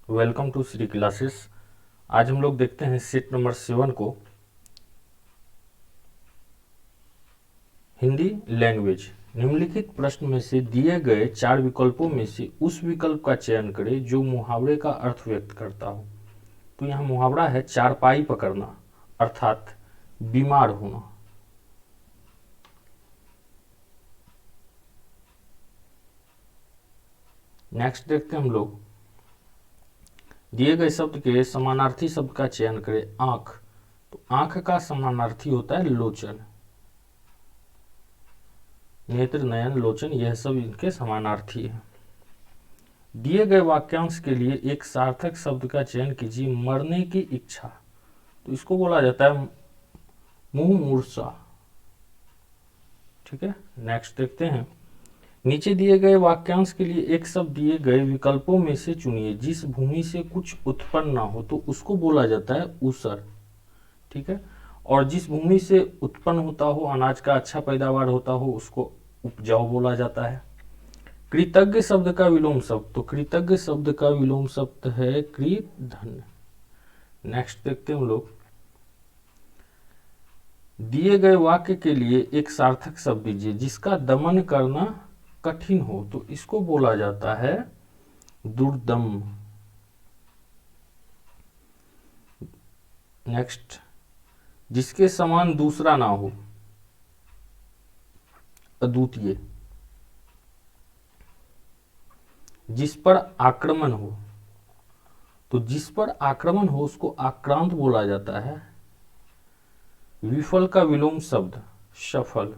Welcome to Shri classes. आज हम लोग देखते हैं सेट नंबर 7 को, हिंदी लैंग्वेज। निम्नलिखित प्रश्न में से दिए गए 4 विकल्पों में से उस विकल्प का चयन करें जो मुहावरे का अर्थ व्यक्त करता हो। तो यहाँ मुहावरा है चारपाई पकड़ना, अर्थात बीमार होना। नेक्स्ट देखते हैं हम लोग, दिए गए शब्द के समानार्थी शब्द का चयन करें। आंख, तो आंख का समानार्थी होता है लोचन। नेत्र, नयन, लोचन, यह सब इनके समानार्थी है। दिए गए वाक्यांश के लिए एक सार्थक शब्द का चयन कीजिए। मरने की इच्छा, तो इसको बोला जाता है मुंह मूर्छा। ठीक है, नेक्स्ट देखते हैं। नीचे दिए गए वाक्यांश के लिए एक शब्द दिए गए विकल्पों में से चुनिए। जिस भूमि से कुछ उत्पन्न ना हो तो उसको बोला जाता है ऊसर। ठीक है, और जिस भूमि से उत्पन्न होता हो, अनाज का अच्छा पैदावार होता हो, उसको उपजाऊ बोला जाता है। कृतज्ञ शब्द का विलोम शब्द, तो कृतज्ञ शब्द का विलोम शब्द है कृतधन्य। नेक्स्ट देखते हैं हम लोग, दिए गए वाक्य के लिए एक सार्थक शब्द दीजिए। जिसका दमन करना कठिन हो तो इसको बोला जाता है दुर्दम। नेक्स्ट, जिसके समान दूसरा ना हो, अद्वितीय। जिस पर आक्रमण हो, तो जिस पर आक्रमण हो उसको आक्रांत बोला जाता है। विफल का विलोम शब्द सफल।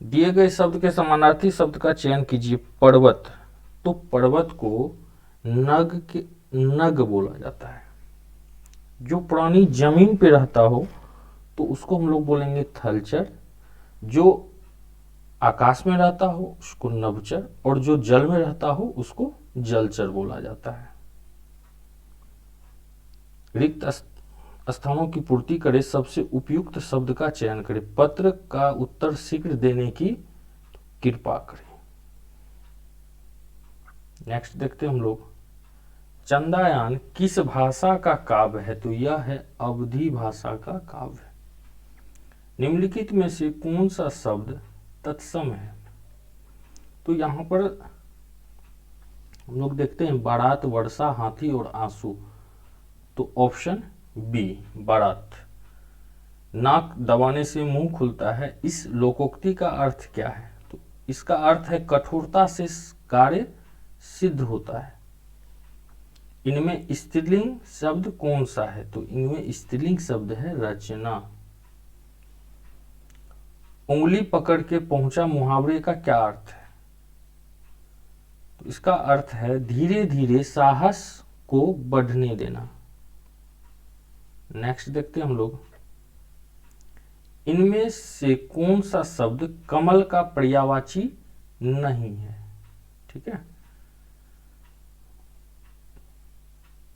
दिए गए शब्द के समानार्थी शब्द का चयन कीजिए। पर्वत, तो पर्वत को नग बोला जाता है। जो प्राणी जमीन पे रहता हो तो उसको हम लोग बोलेंगे थलचर। जो आकाश में रहता हो उसको नभचर, और जो जल में रहता हो उसको जलचर बोला जाता है। रिक्त स्थानों की पूर्ति करे, सबसे उपयुक्त शब्द का चयन करें। पत्र का उत्तर शीघ्र देने की कृपा करें। नेक्स्ट देखते हैं हम लोग, चंद्रयान किस भाषा का काव्य है? तो यह है अवधी भाषा का काव्य। निम्नलिखित में से कौन सा शब्द तत्सम है? तो यहां पर हम लोग देखते हैं बारात, वर्षा, हाथी और आंसू। तो ऑप्शन बी बारात। नाक दबाने से मुंह खुलता है, इस लोकोक्ति का अर्थ क्या है? तो इसका अर्थ है कठोरता से कार्य सिद्ध होता है। इनमें स्त्रीलिंग शब्द कौन सा है? तो इनमें स्त्रीलिंग शब्द है रचना। उंगली पकड़ के पहुंचा मुहावरे का क्या अर्थ है? तो इसका अर्थ है धीरे धीरे साहस को बढ़ने देना। नेक्स्ट देखते हैं हम लोग, इनमें से कौन सा शब्द कमल का पर्यायवाची नहीं है? ठीक है,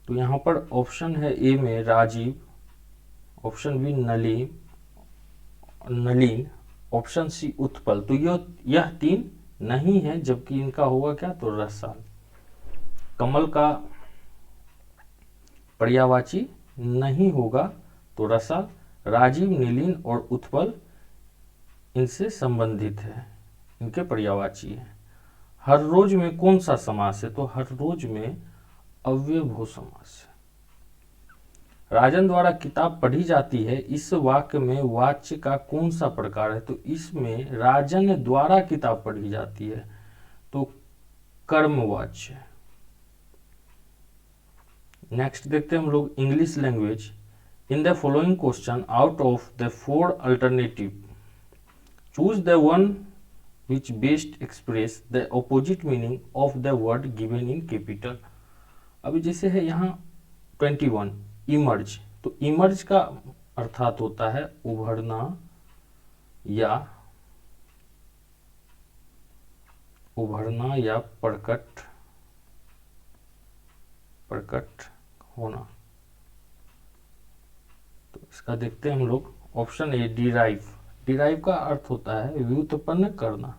तो यहां पर ऑप्शन है ए में Rajiv, option B Nalin, option C Utpal. तो यह 3 नहीं है, जबकि इनका होगा क्या? तो रसाल। कमल का पर्यायवाची नहीं होगा तो रसाल। राजीव, नीलिन और उत्पल इनसे संबंधित है, इनके पर्यायवाची है। हर रोज में कौन सा समास है? तो हर रोज में अव्ययभव समास है। राजन द्वारा किताब पढ़ी जाती है, इस वाक्य में वाच्य का कौन सा प्रकार है? तो इसमें राजन द्वारा किताब पढ़ी जाती है, तो कर्मवाच्य। नेक्स्ट देखते हैं हम लोग, English language. In the following question out of the 4 alternative choose the one which best express the opposite meaning of the word given in capital. अभी जैसे है यहाँ 21 इमर्ज, तो इमर्ज का अर्थात होता है उभरना या प्रकट होना। तो इसका देखते हैं हम लोग, ऑप्शन ए डिराइव का अर्थ होता है व्युत्पन्न करना।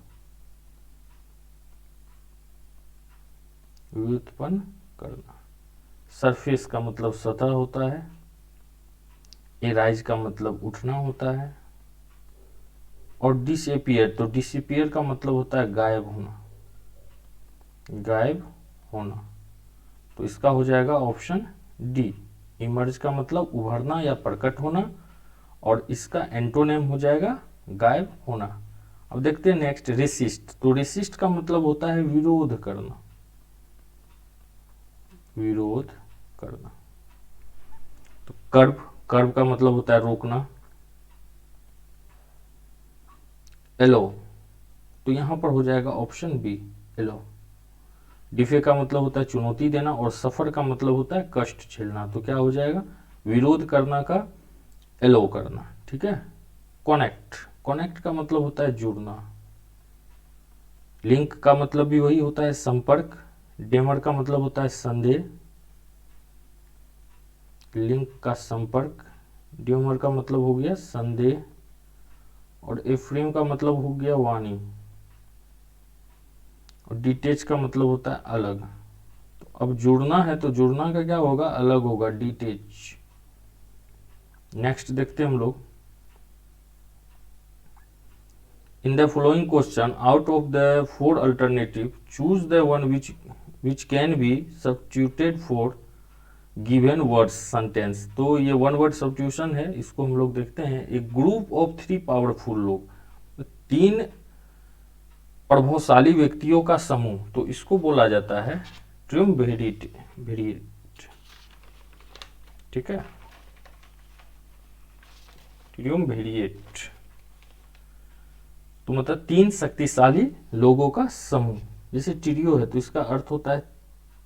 व्युत्पन्न करना। सरफेस का मतलब सतह होता है, एराइज का मतलब उठना होता है, और डिसअपियर, तो डिसअपियर का मतलब होता है गायब होना, गायब होना। तो इसका हो जाएगा ऑप्शन डी। इमर्ज का मतलब उभरना या प्रकट होना, और इसका एंटोनेम हो जाएगा गायब होना। अब देखते हैं नेक्स्ट, रेसिस्ट। तो रेसिस्ट का मतलब होता है विरोध करना, विरोध करना। तो कर्व, कर्व का मतलब होता है रोकना। एलो, तो यहां पर हो जाएगा ऑप्शन बी, एलो। डिफे का मतलब होता है चुनौती देना, और सफर का मतलब होता है कष्ट झेलना। तो क्या हो जाएगा, विरोध करना का एलो करना। ठीक है। कनेक्ट, कनेक्ट का मतलब होता है जुड़ना। लिंक का मतलब भी वही होता है संपर्क। डेमर का मतलब होता है संदेह, लिंक का संपर्क। ड्यूमर का मतलब हो गया संदेह, और एफ्रेम का मतलब हो गया वाणी, और डिटेच का मतलब होता है अलग। तो अब जुड़ना है, तो जुड़ना का क्या होगा, अलग होगा, डिटेच। नेक्स्ट देखते हैं हम लोग, in the following question out of the 4 alternative choose the one which can be substituted for given words sentence. तो ये वन वर्ड सब्स्टिट्यूशन है, इसको हम लोग देखते हैं। एक ग्रुप ऑफ 3 पावरफुल लोग, 3 प्रभावशाली व्यक्तियों का समूह, तो इसको बोला जाता है ट्रिumvirate, ठीक है, ट्रिumvirate। तो मतलब 3 शक्तिशाली लोगों का समूह। जैसे ट्रियो है तो इसका अर्थ होता है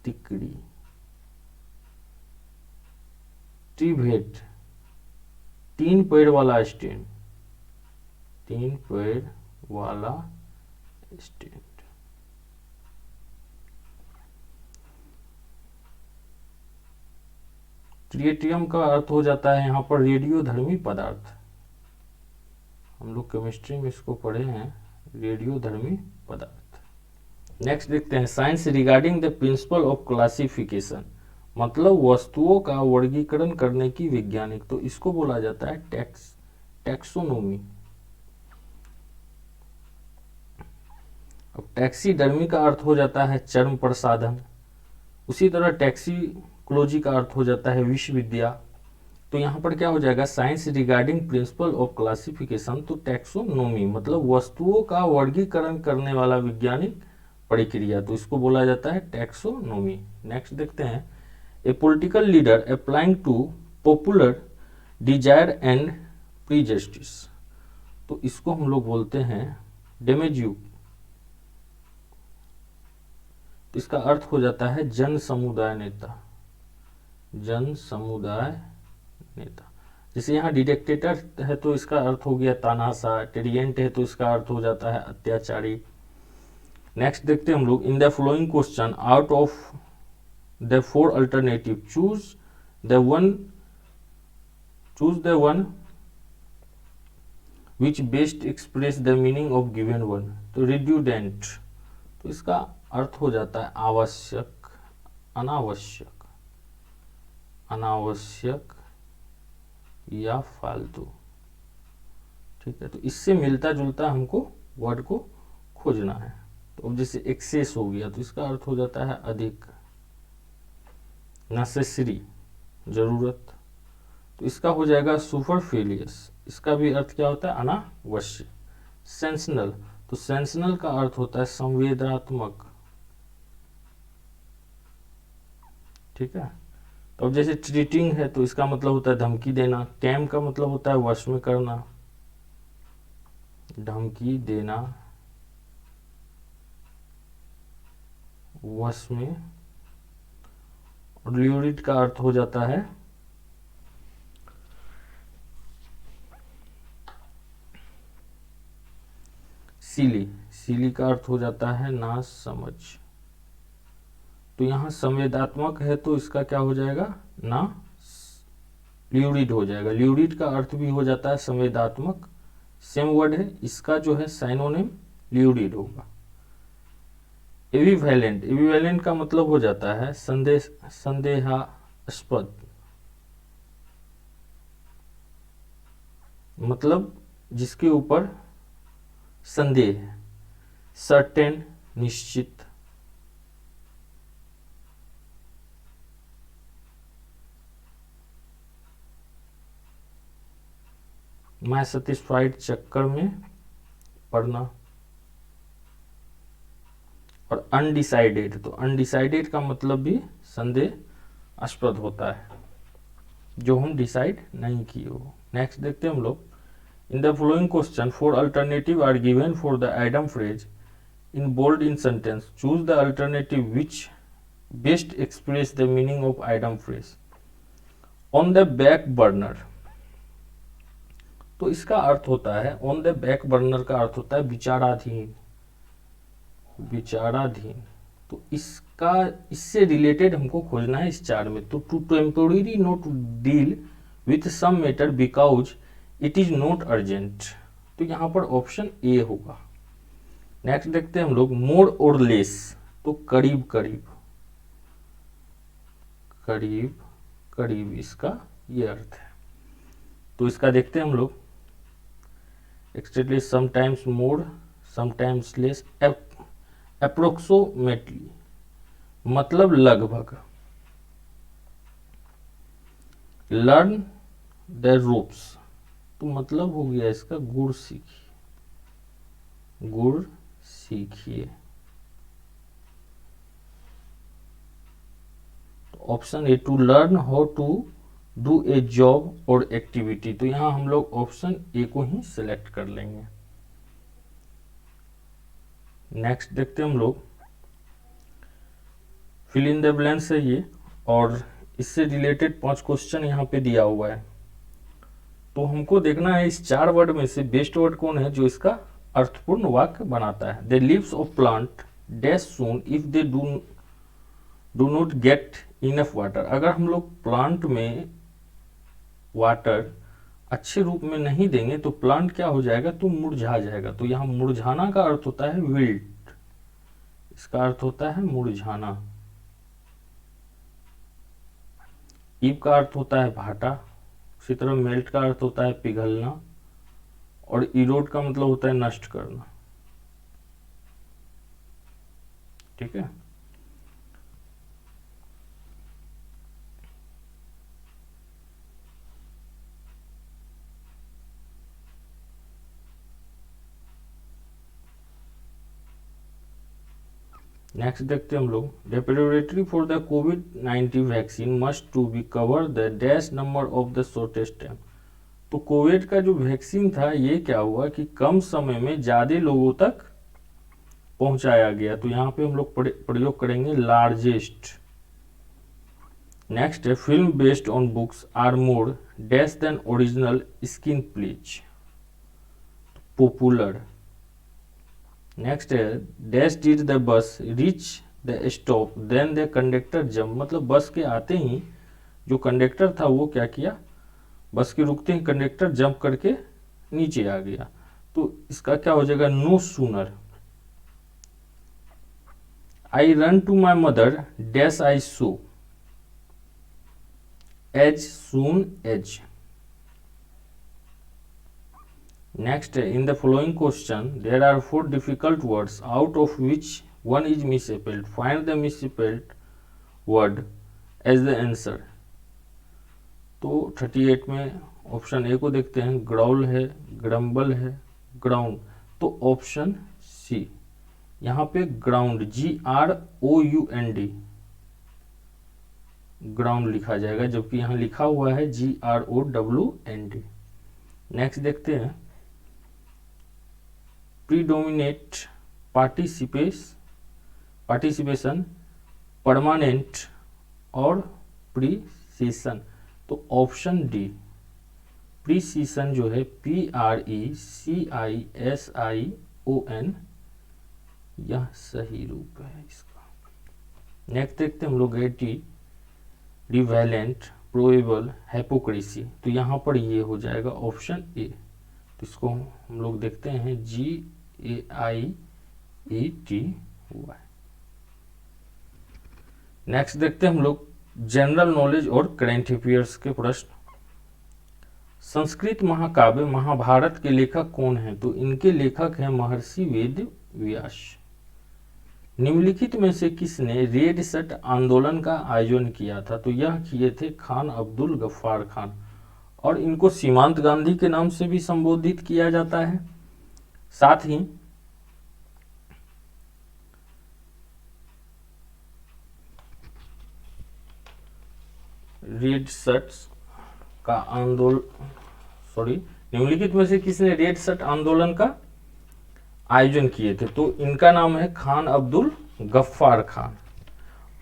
तिकड़ी, ट्रिवेट 3 पैर वाला स्टैंड, 3 पैर वाला स्टैंड। ट्रिएटियम का अर्थ हो जाता है यहाँ पर रेडियोधर्मी पदार्थ। हम लोग केमिस्ट्री में इसको पढ़े हैं, रेडियोधर्मी पदार्थ। नेक्स्ट देखते हैं, science regarding the principle of classification, मतलब वस्तुओं का वर्गीकरण करने की वैज्ञानिक, तो इसको बोला जाता है टैक्सोनोमी। अब टैक्सीडर्मी का अर्थ हो जाता है चर्म प्रसाधन। उसी तरह टैक्सीकोलॉजी का अर्थ हो जाता है विश्वविद्या। तो यहाँ पर क्या हो जाएगा, science regarding principle of classification, तो टैक्सोनोमी मतलब वस्तुओं का वर्गीकरण करने वाला वैज्ञानिक प्रक्रिया, तो इसको बोला जाता है टैक्सोनोमी। नेक्स्ट देखते हैं, a political leader applying to popular desire and prejudice, तो इसको हम लोग बोलते हैं डेमेज्यू। तो इसका अर्थ हो जाता है जन समुदाय नेता, जन समुदाय नेता। जैसे यहाँ डिक्टेटर है तो इसका अर्थ हो गया तानाशाह, टेरियंट है तो इसका अर्थ हो जाता है अत्याचारी। नेक्स्ट देखते हैं हम लोग, in the following question out of the 4 alternative choose the one which best express the meaning of given one. तो रिड्यूडेंट, तो इसका अर्थ हो जाता है आवश्यक, अनावश्यक, अनावश्यक या फालतू। ठीक है, तो इससे मिलता जुलता हमको वर्ड को खोजना है। तो अब जैसे एक्सेस हो गया तो इसका अर्थ हो जाता है अधिक, नेसेसरी जरूरत, तो इसका हो जाएगा सुपरफिलियस, इसका भी अर्थ क्या होता है अनावश्यक। सेंसनल, तो सेंसनल का अर्थ होता है संवेदनात्मक। ठीक है, तो अब जैसे ट्रीटिंग है तो इसका मतलब होता है धमकी देना। टैम का मतलब होता है वश में करना, धमकी देना, वश में। और ल्यूरिड का अर्थ हो जाता है सीली, सीली का अर्थ हो जाता है ना समझ। तो यहाँ संवेदात्मक है तो इसका क्या हो जाएगा ना ल्यूरिड हो जाएगा। ल्यूरिड का अर्थ भी हो जाता है संवेदात्मक, सेम वर्ड है, इसका जो है साइनोनिम ल्यूरिड होगा। एविवेलेंट, एविवेलेंट का मतलब हो जाता है संदेहास्पद, मतलब जिसके ऊपर संदेह है। सर्टेन, निश्चित। मैं सेटिस्फाइड, चक्कर में पड़ना। और अनडिसाइडेड, तो अनडिसाइडेड का मतलब भी संदेहास्पद होता है, जो हम डिसाइड नहीं किए हो। नेक्स्ट देखते हैं हम लोग। In the following question 4 alternative are given for the item phrase in bold in sentence, choose the alternative which best express the meaning of item phrase. On the back burner, तो इसका अर्थ होता है, on the back burner का अर्थ होता है विचाराधीन, विचाराधीन। तो इसका, इससे रिलेटेड हमको खोजना है इस चार में। तो to temporary not deal with some matter because it is not urgent, तो यहाँ पर ऑप्शन ए होगा। नेक्स्ट देखते हैं हम लोग। मोर और लेस, तो करीब करीब, करीब करीब, इसका ये अर्थ है। तो इसका देखते हैं हम लोग। एक्सट्रीटली, समटाइम्स मोर, समटाइम्स लेस, अप्रोक्सीमेटली, मतलब लगभग। लर्न द रोप्स, तो मतलब हो गया इसका गुर सीखिए, गुर सीखिए। Option A, to learn how to do a job और एक्टिविटी, तो यहां हम लोग ऑप्शन ए को ही सिलेक्ट कर लेंगे। नेक्स्ट देखते हैं हम लोग। फिल इन द ब्लैंक्स है ये, और इससे रिलेटेड 5 क्वेश्चन यहाँ पे दिया हुआ है। तो हमको देखना है इस 4 वर्ड में से बेस्ट वर्ड कौन है जो इसका अर्थपूर्ण वाक्य बनाता है। The leaves of plant dash soon if they do not get enough water, अगर हम लोग प्लांट में वाटर अच्छे रूप में नहीं देंगे तो प्लांट क्या हो जाएगा, तो मुरझा जाएगा। तो यहाँ मुरझाना का अर्थ होता है विल्ट, इसका अर्थ होता है मुरझाना। ईव का अर्थ होता है भाटा, उसी तरह मेल्ट का अर्थ होता है पिघलना, और इरोड का मतलब होता है नष्ट करना। ठीक है। नेक्स्ट देखते हैं हम लोग। डेपोरेटरी फॉर द कोविड-19 vaccine must to be cover the dash number of the shortest time, तो कोविड का जो वैक्सीन था ये क्या हुआ कि कम समय में ज्यादा लोगों तक पहुंचाया गया, तो यहाँ पे हम लोग प्रयोग करेंगे लार्जेस्ट। नेक्स्ट है, film based on books are more dash than original screen plays, popular. Next है, dash did the bus reach the stop then the conductor jump, मतलब बस के आते ही जो कंडक्टर था वो क्या किया, बस के रुकते ही कंडक्टर जंप करके नीचे आ गया। तो इसका क्या हो जाएगा, no sooner. I ran to my mother dash I saw as soon as. Next, in the following question, there are 4 difficult words, out of which one is misspelled. Find the misspelled word as the answer. तो 38 में option A को देखते हैं। Growl है, grumble है, ground, तो option C, यहाँ पे ग्राउंड, GROUND, ग्राउंड लिखा जाएगा, जबकि यहाँ लिखा हुआ है GROWND। नेक्स्ट देखते हैं। प्रीडोमिनेट पार्टिसिपेशन, परमानेंट और प्रीसीशन, तो ऑप्शन डी, प्रीसीशन जो है PRECISION, यह सही रूप है इसका। नेक्स्ट देखते हैं हम लोग। एटी, रिवेलेंट, प्रोएबल, हाइपोक्रेसी, तो यहाँ पर ये हो जाएगा ऑप्शन ए। तो इसको हम लोग देखते हैं GAIETY। नेक्स्ट देखते हैं हम लोग जनरल नॉलेज और करेंट अफेयर्स के प्रश्न। संस्कृत महाकाव्य महाभारत के लेखक कौन हैं? तो इनके लेखक हैं महर्षि वेद व्यास। निम्नलिखित में से किसने रेड शर्ट आंदोलन का आयोजन किया था? तो यह किए थे खान अब्दुल गफ्फार खान, और इनको सीमांत गांधी के नाम से भी संबोधित किया जाता है। साथ ही रेड शर्ट्स का निम्नलिखित में से किसने रेड शर्ट आंदोलन का आयोजन किए थे? तो इनका नाम है खान अब्दुल गफ्फार खान।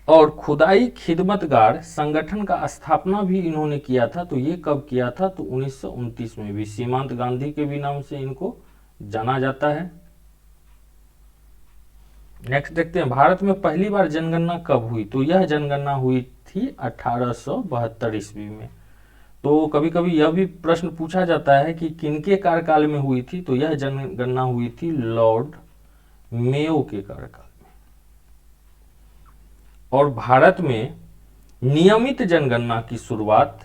और खुदाई खिदमतगार संगठन का स्थापना भी इन्होंने किया था। तो ये कब किया था? तो 1929 में भी। सीमांत गांधी के भी नाम से इनको जाना जाता है। नेक्स्ट देखते हैं भारत में पहली बार जनगणना कब हुई? तो यह जनगणना हुई थी 1872 ईस्वी में। तो कभी कभी यह भी प्रश्न पूछा जाता है कि किनके कार्यकाल में हुई थी? तो यह जनगणना हुई थी लॉर्ड मेयो के कार्यकाल में। और भारत में नियमित जनगणना की शुरुआत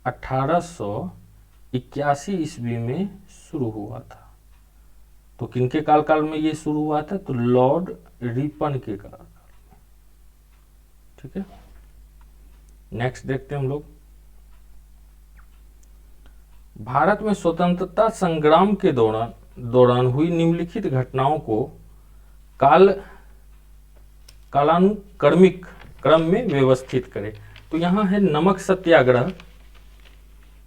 1881 ईस्वी में शुरू हुआ था। तो किनके कार्यकाल में यह शुरू हुआ था? तो लॉर्ड रिपन के कार्यकाल में। ठीक है, नेक्स्ट देखते हैं हम लोग भारत में स्वतंत्रता संग्राम के दौरान हुई निम्नलिखित घटनाओं को कालानुक्रमिक क्रम में व्यवस्थित करें। तो यहाँ है नमक सत्याग्रह,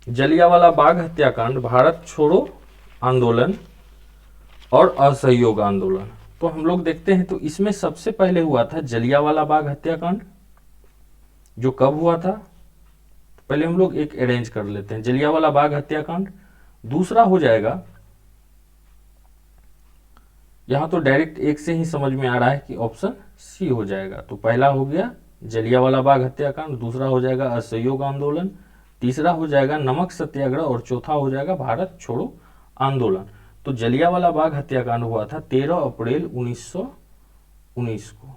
जलियांवाला बाग हत्याकांड, भारत छोड़ो आंदोलन और असहयोग आंदोलन। तो हम लोग देखते हैं, तो इसमें सबसे पहले हुआ था जलियांवाला बाग हत्याकांड, जो कब हुआ था? पहले हम लोग एक अरेंज कर लेते हैं। जलियांवाला बाग हत्याकांड। दूसरा हो जाएगा, यहां तो डायरेक्ट एक से ही समझ में आ रहा है कि ऑप्शन सी हो जाएगा। तो पहला हो गया जलियांवाला बाग हत्याकांड, दूसरा हो जाएगा असहयोग आंदोलन, तीसरा हो जाएगा नमक सत्याग्रह और चौथा हो जाएगा भारत छोड़ो आंदोलन। तो जलियांवाला बाग हत्याकांड हुआ था 13 अप्रैल 1919 को।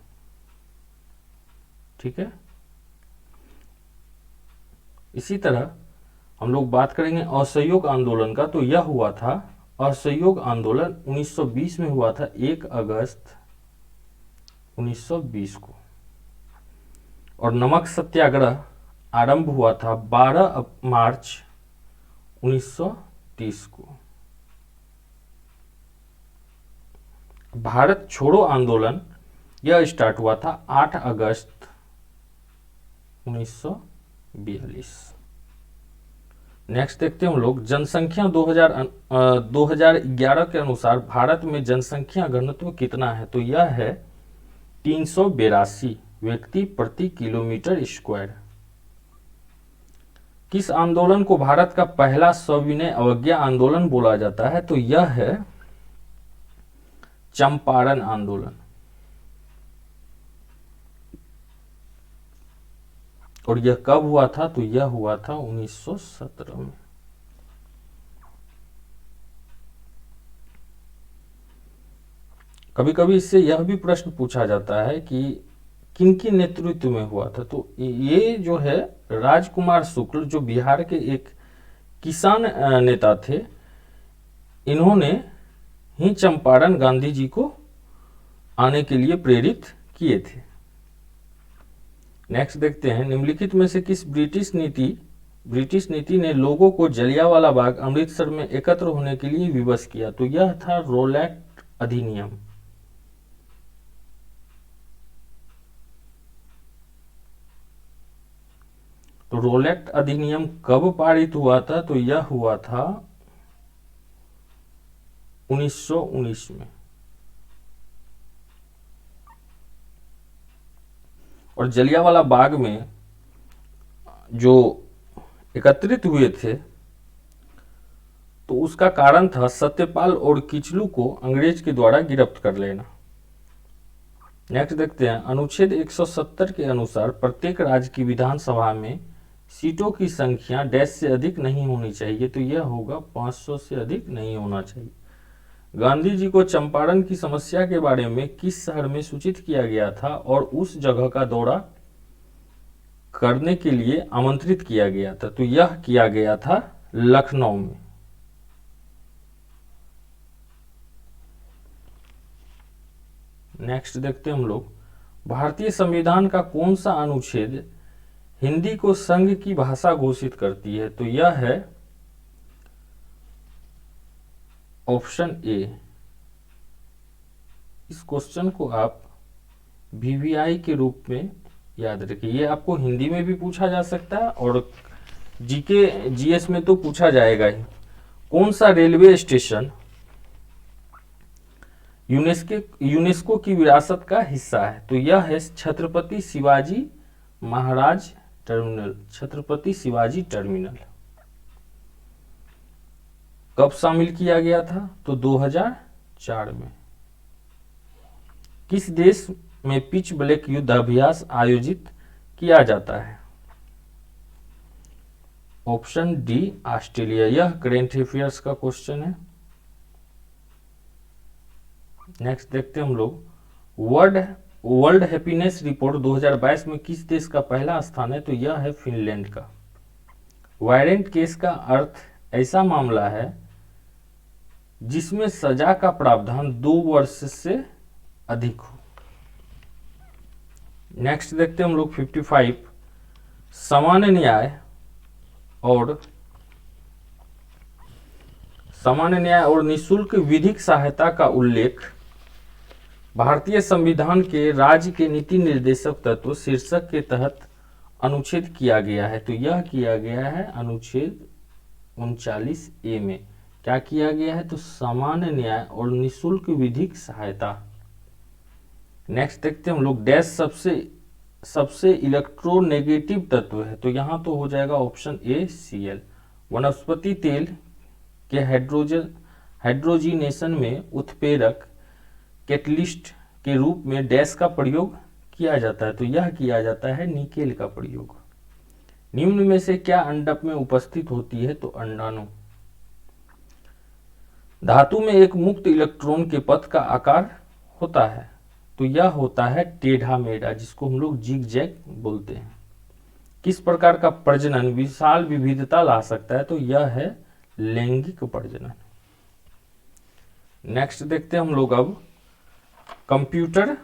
ठीक है, इसी तरह हम लोग बात करेंगे असहयोग आंदोलन का। तो यह हुआ था, असहयोग आंदोलन 1920 में हुआ था, 1 अगस्त 1920 को। और नमक सत्याग्रह आरंभ हुआ था 12 मार्च 1930 को। भारत छोड़ो आंदोलन यह स्टार्ट हुआ था 8 अगस्त 1942। नेक्स्ट देखते हैं हम लोग जनसंख्या 2011 के अनुसार भारत में जनसंख्या घनत्व कितना है? तो यह है 382 व्यक्ति प्रति किलोमीटर स्क्वायर। किस आंदोलन को भारत का पहला सविनय अवज्ञा आंदोलन बोला जाता है? तो यह है चंपारण आंदोलन। और यह कब हुआ था? तो यह हुआ था 1917 में। कभी कभी इससे यह भी प्रश्न पूछा जाता है कि किनके नेतृत्व में हुआ था? तो ये जो है राजकुमार शुक्ल, जो बिहार के एक किसान नेता थे, इन्होंने ही चंपारण गांधी जी को आने के लिए प्रेरित किए थे। नेक्स्ट देखते हैं निम्नलिखित में से किस ब्रिटिश नीति ने लोगों को जलियांवाला बाग अमृतसर में एकत्र होने के लिए विवश किया? तो यह था रोलैक्ट अधिनियम। तो रोलैक्ट अधिनियम कब पारित हुआ था? तो यह हुआ था 1919 में। और जलियांवाला बाग में जो एकत्रित हुए थे, तो उसका कारण था सत्यपाल और किचलू को अंग्रेज के द्वारा गिरफ्त कर लेना। नेक्स्ट देखते हैं अनुच्छेद 170 के अनुसार प्रत्येक राज्य की विधानसभा में सीटों की संख्या डैश से अधिक नहीं होनी चाहिए। तो यह होगा 500 से अधिक नहीं होना चाहिए। गांधी जी को चंपारण की समस्या के बारे में किस शहर में सूचित किया गया था और उस जगह का दौरा करने के लिए आमंत्रित किया गया था? तो यह किया गया था लखनऊ में। नेक्स्ट देखते हैं हम लोग, भारतीय संविधान का कौन सा अनुच्छेद हिंदी को संघ की भाषा घोषित करती है? तो यह है ऑप्शन ए। इस क्वेश्चन को आप वीवीआई के रूप में याद रखिए। ये आपको हिंदी में भी पूछा जा सकता है और जीके जीएस में तो पूछा जाएगा ही। कौन सा रेलवे स्टेशन यूनेस्को की विरासत का हिस्सा है? तो यह है छत्रपति शिवाजी महाराज टर्मिनल। छत्रपति शिवाजी टर्मिनल कब शामिल किया गया था? तो 2004 में। किस देश में पिच ब्लैक युद्ध अभ्यास आयोजित किया जाता है? Option D Australia. यह करेंट अफेयर्स का क्वेश्चन है। नेक्स्ट देखते हैं हम लोग, वर्ल्ड हैप्पीनेस रिपोर्ट 2022 में किस देश का पहला स्थान है? तो यह है फिनलैंड का। वारंट केस का अर्थ ऐसा मामला है जिसमें सजा का प्रावधान 2 वर्ष से अधिक हो। नेक्स्ट देखते हैं हम लोग 55, सामान्य न्याय और निःशुल्क विधिक सहायता का उल्लेख भारतीय संविधान के राज्य के नीति निर्देशक तत्व शीर्षक के तहत अनुच्छेद किया गया है। तो यह किया गया है अनुच्छेद 39A में। क्या किया गया है? तो सामान्य न्याय और निःशुल्क विधिक सहायता। नेक्स्ट देखते हैं हम लोग, डैश सबसे इलेक्ट्रोनेगेटिव तत्व है? तो यहां तो हो जाएगा ऑप्शन ए Cl। वनस्पति तेल के हाइड्रोजिनेशन में उत्प्रेरक कैटलिस्ट के रूप में डैश का प्रयोग किया जाता है? तो यह किया जाता है निकेल का प्रयोग। निम्न में से क्या अंडक में उपस्थित होती है? तो अंडाणु। धातु में एक मुक्त इलेक्ट्रॉन के पथ का आकार होता है? तो यह होता है टेढ़ा मेढ़ा, जिसको हम लोग जिग जैग बोलते हैं। किस प्रकार का प्रजनन विशाल विविधता ला सकता है? तो यह है लैंगिक प्रजनन। नेक्स्ट देखते हैं हम लोग अब computer,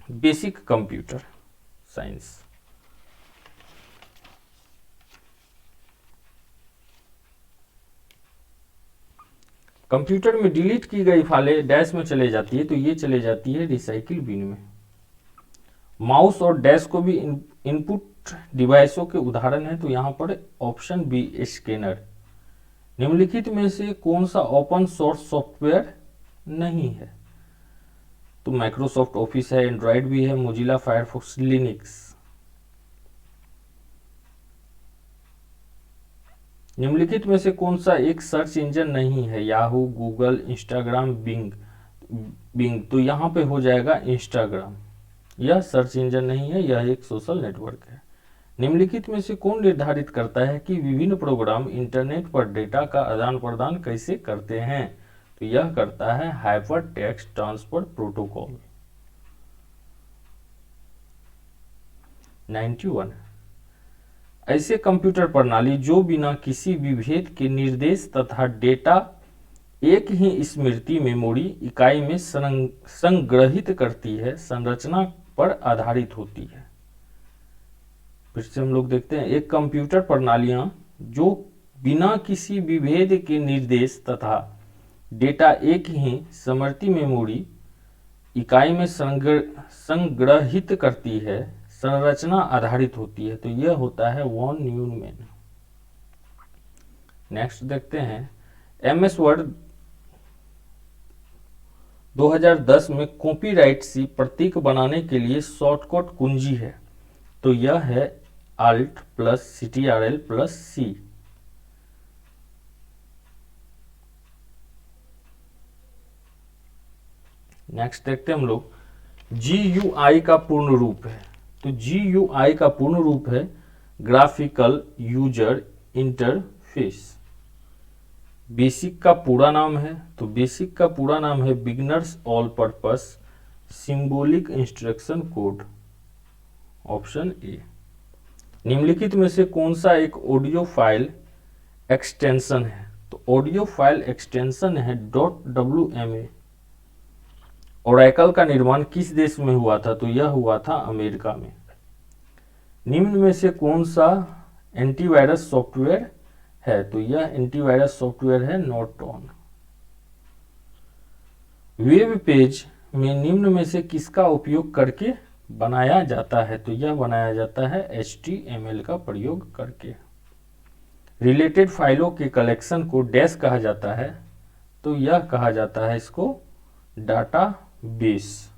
basic computer science. Computer में डिलीट की गई फाइलें डैश में चले जाती है? तो ये चले जाती है रिसाइकिल बिन में। माउस और डैश को भी इनपुट डिवाइसों के उदाहरण है? तो यहां पर ऑप्शन बी स्कैनर। निम्नलिखित में से कौन सा ओपन सोर्स सॉफ्टवेयर नहीं है? तो माइक्रोसॉफ्ट ऑफिस है, एंड्रॉयड भी है, मोजिला फायरफॉक्स, लिनक्स। निम्नलिखित में से कौन सा एक सर्च इंजन नहीं है? Yahoo, Google, Instagram, Bing. तो यहां पे हो जाएगा इंस्टाग्राम। यह सर्च इंजन नहीं है, यह एक सोशल नेटवर्क है। निम्नलिखित में से कौन निर्धारित करता है कि विभिन्न प्रोग्राम इंटरनेट पर डेटा का आदान प्रदान कैसे करते हैं? तो यह करता है हाइपर टेक्स्ट ट्रांसफर प्रोटोकॉल। 91, ऐसे कंप्यूटर प्रणाली जो बिना किसी विभेद के निर्देश तथा डेटा एक ही स्मृति मेमोरी इकाई में संग्रहित करती है, संरचना पर आधारित होती है। फिर से हम लोग देखते हैं, एक कंप्यूटर प्रणालियां जो बिना किसी विभेद के निर्देश तथा डेटा एक ही स्मृति मेमोरी इकाई में संग्रहित करती है, संरचना आधारित होती है। तो यह होता है वॉन न्यूमैन। नेक्स्ट देखते हैं, MS वर्ड 2010 में कॉपीराइट सी प्रतीक बनाने के लिए शॉर्टकट कुंजी है? तो यह है Alt + Ctrl + C। नेक्स्ट देखते हैं हम लोग, GUI का पूर्ण रूप है? तो GUI का पूर्ण रूप है ग्राफिकल यूजर इंटरफेस। बेसिक का पूरा नाम है? तो बेसिक का पूरा नाम है beginners all purpose symbolic instruction code. Option A. निम्नलिखित में से कौन सा एक ऑडियो फाइल एक्सटेंशन है? तो ऑडियो फाइल एक्सटेंशन है .wma। ओरेकल का निर्माण किस देश में हुआ था? तो यह हुआ था अमेरिका में। निम्न में से कौन सा एंटीवायरस सॉफ्टवेयर है? तो यह एंटीवायरस सॉफ्टवेयर है नॉर्टन। वेब पेज में निम्न में से किसका उपयोग करके बनाया जाता है? तो यह बनाया जाता है HTML का प्रयोग करके। रिलेटेड फाइलों के कलेक्शन को डैश कहा जाता है? तो यह कहा जाता है इसको डाटाबेस।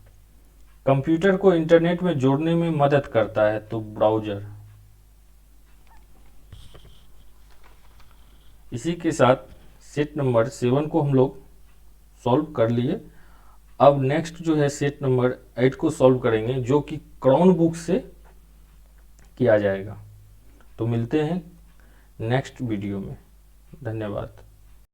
कंप्यूटर को इंटरनेट में जोड़ने में मदद करता है? तो ब्राउज़र। इसी के साथ सेट नंबर 7 को हम लोग सॉल्व कर लिए। अब नेक्स्ट जो है सेट नंबर 8 को सॉल्व करेंगे, जो कि क्राउन बुक से किया जाएगा। तो मिलते हैं नेक्स्ट वीडियो में। धन्यवाद।